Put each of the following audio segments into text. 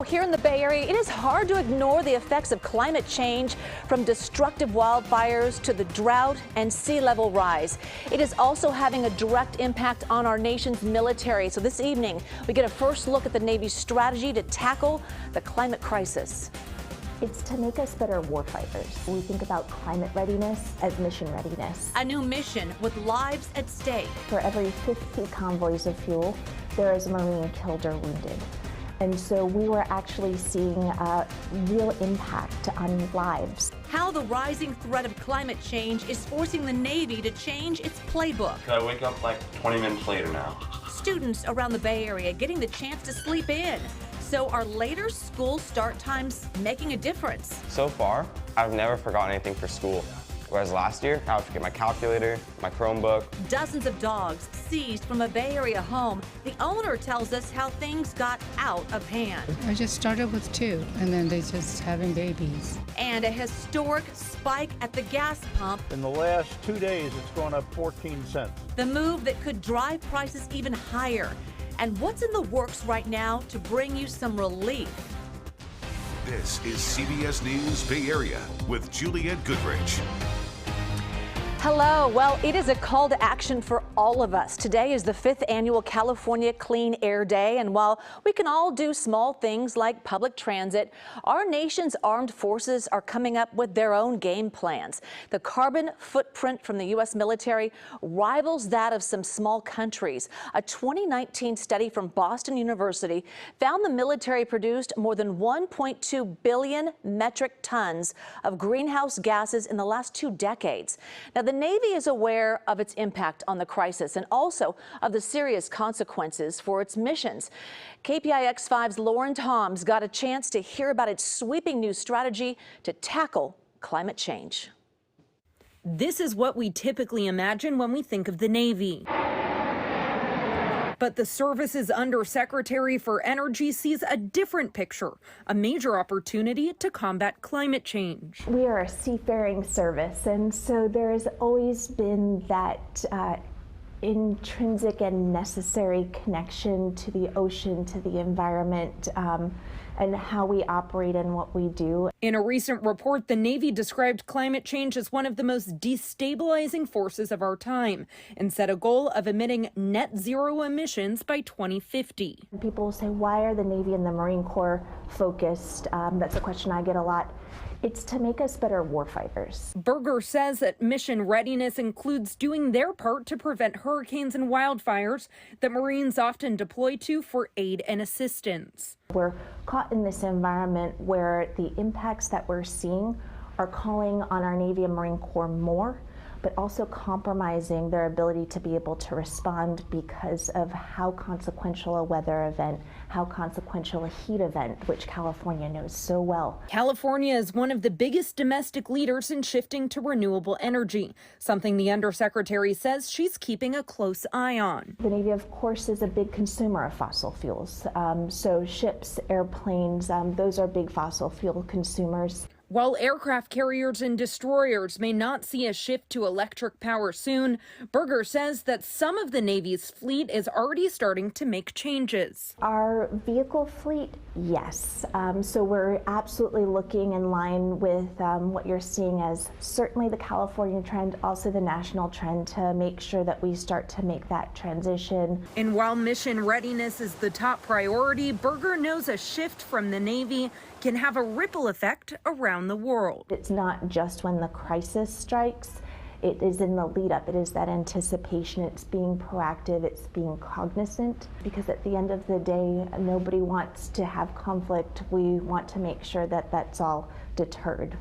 Here in the Bay Area, it is hard to ignore the effects of climate change, from destructive wildfires to the drought and sea level rise. It is also having a direct impact on our nation's military. So this evening, we get a first look at the Navy's strategy to tackle the climate crisis. It's to make us better warfighters. We think about climate readiness as mission readiness. A new mission with lives at stake. For every 50 convoys of fuel, there is a Marine killed or wounded. And so we were actually seeing a real impact on lives. How the rising threat of climate change is forcing the Navy to change its playbook. I wake up like 20 minutes later now. Students around the Bay Area getting the chance to sleep in. So are later school start times making a difference? So far, I've never forgotten anything for school. Whereas last year, I would forget my calculator, my Chromebook. Dozens of dogs seized from a Bay Area home. The owner tells us how things got out of hand. I just started with 2, and then they just having babies. And a historic spike at the gas pump. In the last 2 days, it's gone up 14 cents. The move that could drive prices even higher. And what's in the works right now to bring you some relief? This is CBS News Bay Area with Juliette Goodrich. Hello. Well, it is a call to action for all of us. Today is the 5th annual California Clean Air Day, and while we can all do small things like public transit, our nation's armed forces are coming up with their own game plans. The carbon footprint from the U.S. military rivals that of some small countries. A 2019 study from Boston University found the military produced more than 1.2 billion metric tons of greenhouse gases in the last 2 decades. Now, the Navy is aware of its impact on the crisis and also of the serious consequences for its missions. KPIX 5's Lauren Toms got a chance to hear about its sweeping new strategy to tackle climate change. This is what we typically imagine when we think of the Navy. But the service's Undersecretary for Energy sees a different picture, a major opportunity to combat climate change. We are a seafaring service, and so there has always been that intrinsic and necessary connection to the ocean, to the environment, and how we operate and what we do. In a recent report, the Navy described climate change as one of the most destabilizing forces of our time and set a goal of emitting net zero emissions by 2050. People will say, why are the Navy and the Marine Corps focused? That's a question I get a lot. It's to make us better warfighters. Berger says that mission readiness includes doing their part to prevent hurricanes and wildfires that Marines often deploy to for aid and assistance. We're caught in this environment where the impacts that we're seeing are calling on our Navy and Marine Corps more, but also compromising their ability to be able to respond because of how consequential a weather event, how consequential a heat event, which California knows so well. California is one of the biggest domestic leaders in shifting to renewable energy, something the Undersecretary says she's keeping a close eye on. The Navy, of course, is a big consumer of fossil fuels. So ships, airplanes, those are big fossil fuel consumers. While aircraft carriers and destroyers may not see a shift to electric power soon, Berger says that some of the Navy's fleet is already starting to make changes. Our vehicle fleet, yes. So we're absolutely looking in line with what you're seeing as certainly the California trend, also the national trend, to make sure that we start to make that transition. And while mission readiness is the top priority, Berger knows a shift from the Navy can have a ripple effect around the world. It's not just when the crisis strikes, it is in the lead up. It is that anticipation, it's being proactive, it's being cognizant, because at the end of the day, nobody wants to have conflict. We want to make sure that that's all deterred.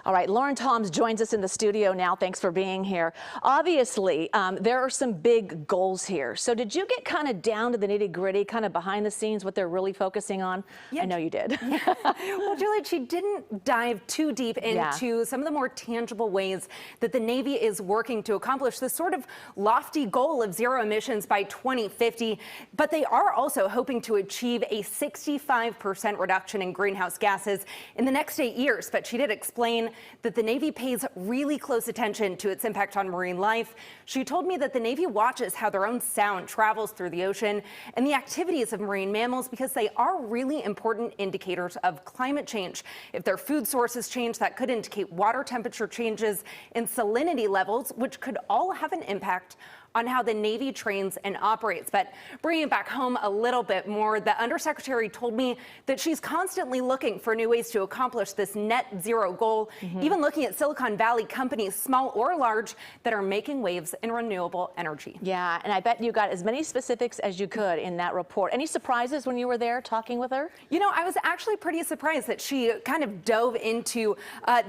All right, Lauren Toms joins us in the studio now. Thanks for being here. Obviously, there are some big goals here. So did you get kind of down to the nitty gritty, kind of behind the scenes, what they're really focusing on? Yeah. I know you did. Yeah. Well, Juliette, she didn't dive too deep into some of the more tangible ways that the Navy is working to accomplish this sort of lofty goal of zero emissions by 2050. But they are also hoping to achieve a 65% reduction in greenhouse gases in the next 8 years. But she did explain that the Navy pays really close attention to its impact on marine life. She told me that the Navy watches how their own sound travels through the ocean and the activities of marine mammals because they are really important indicators of climate change. If their food sources change, that could indicate water temperature changes and salinity levels, which could all have an impact on how the Navy trains and operates. But bringing it back home a little bit more, the undersecretary told me that she's constantly looking for new ways to accomplish this net zero goal, even looking at Silicon Valley companies, small or large, that are making waves in renewable energy. Yeah, and I bet you got as many specifics as you could in that report. Any surprises when you were there talking with her? You know, I was actually pretty surprised that she kind of dove into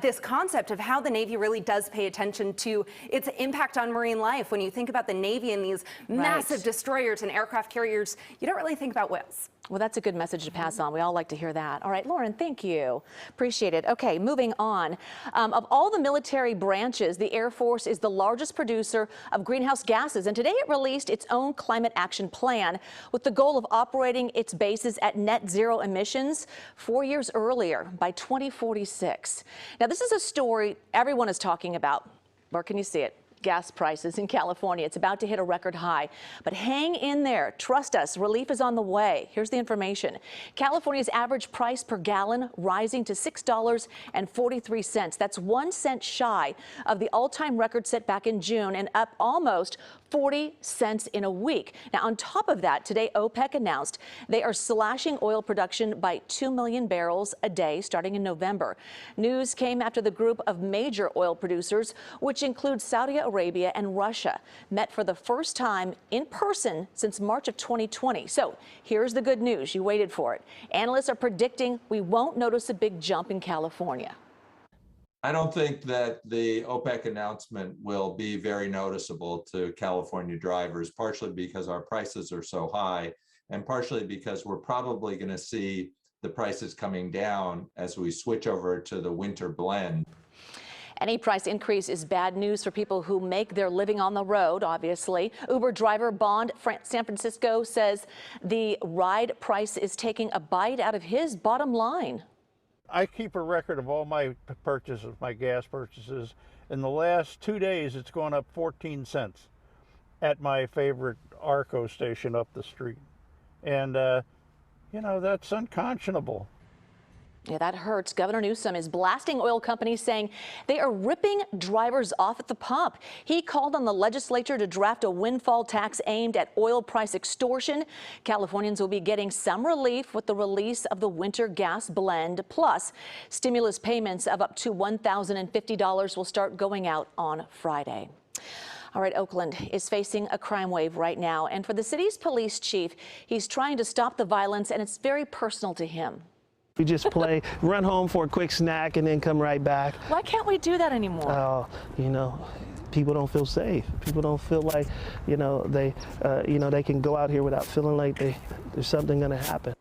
this concept of how the Navy really does pay attention to its impact on marine life. When you think about the Navy and these massive destroyers and aircraft carriers, you don't really think about whales. Well, that's a good message to pass on. We all like to hear that. All right, Lauren, thank you. Appreciate it. Okay, moving on. Of all the military branches, the Air Force is the largest producer of greenhouse gases, and today it released its own climate action plan with the goal of operating its bases at net zero emissions 4 years earlier by 2046. Now, this is a story everyone is talking about. Where can you see it? Gas prices in California. It's about to hit a record high, but hang in there. Trust us, relief is on the way. Here's the information. California's average price per gallon rising to $6.43. That's 1 cent shy of the all-time record set back in June and up almost 40 cents in a week. Now, on top of that, today OPEC announced they are slashing oil production by 2 million barrels a day starting in November. News came after the group of major oil producers, which includes Saudi Arabia and Russia, met for the first time in person since March of 2020. So here's the good news. You waited for it. Analysts are predicting we won't notice a big jump in California. I don't think that the OPEC announcement will be very noticeable to California drivers, partially because our prices are so high and partially because we're probably going to see the prices coming down as we switch over to the winter blend. Any price increase is bad news for people who make their living on the road, obviously. Uber driver Bond San Francisco says the ride price is taking a bite out of his bottom line. I keep a record of all my purchases, my gas purchases. In the last 2 days, it's gone up 14 cents at my favorite Arco station up the street. And, you know, that's unconscionable. Yeah, that hurts. Governor Newsom is blasting oil companies, saying they are ripping drivers off at the pump. He called on the legislature to draft a windfall tax aimed at oil price extortion. Californians will be getting some relief with the release of the winter gas blend. Plus, stimulus payments of up to $1,050 will start going out on Friday. All right, Oakland is facing a crime wave right now. And for the city's police chief, he's trying to stop the violence, and it's very personal to him. We just play, run home for a quick snack, and then come right back. Why can't we do that anymore? You know, people don't feel safe. People don't feel like, they can go out here without feeling like there's something going to happen.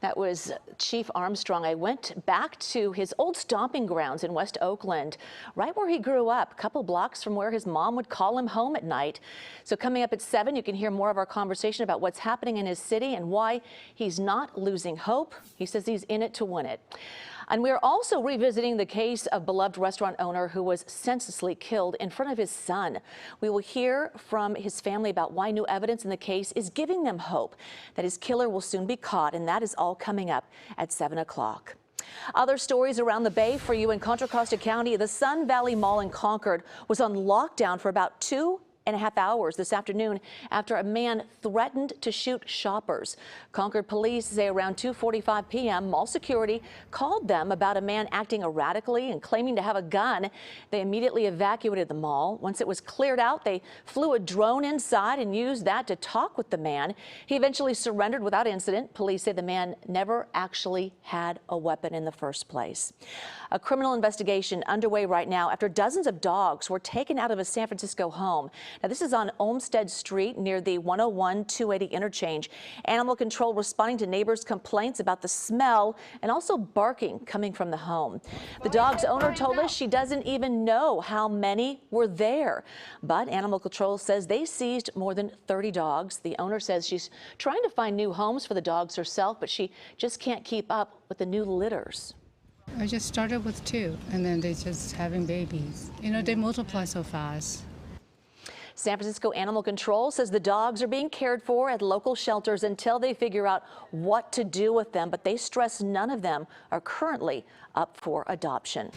That was Chief Armstrong. I went back to his old stomping grounds in West Oakland, right where he grew up, a couple blocks from where his mom would call him home at night. So coming up at 7, you can hear more of our conversation about what's happening in his city and why he's not losing hope. He says he's in it to win it. And we're also revisiting the case of beloved restaurant owner who was senselessly killed in front of his son. We will hear from his family about why new evidence in the case is giving them hope that his killer will soon be caught, and that is all coming up at 7 o'clock. Other stories around the Bay for you in Contra Costa County. The Sun Valley Mall in Concord was on lockdown for about 2.5 hours this afternoon after a man threatened to shoot shoppers. Concord police say around 2:45 p.m. mall security called them about a man acting erratically and claiming to have a gun. They immediately evacuated the mall. Once it was cleared out, they flew a drone inside and used that to talk with the man. He eventually surrendered without incident. Police say the man never actually had a weapon in the first place. A criminal investigation underway right now after dozens of dogs were taken out of a San Francisco home. Now, this is on Olmsted Street near the 101-280 interchange. Animal control responding to neighbors' complaints about the smell and also barking coming from the home. The dog's owner told us she doesn't even know how many were there. But animal control says they seized more than 30 dogs. The owner says she's trying to find new homes for the dogs herself, but she just can't keep up with the new litters. I just started with 2, and then they just having babies. You know, they multiply so fast. San Francisco Animal Control says the dogs are being cared for at local shelters until they figure out what to do with them, but they stress none of them are currently up for adoption.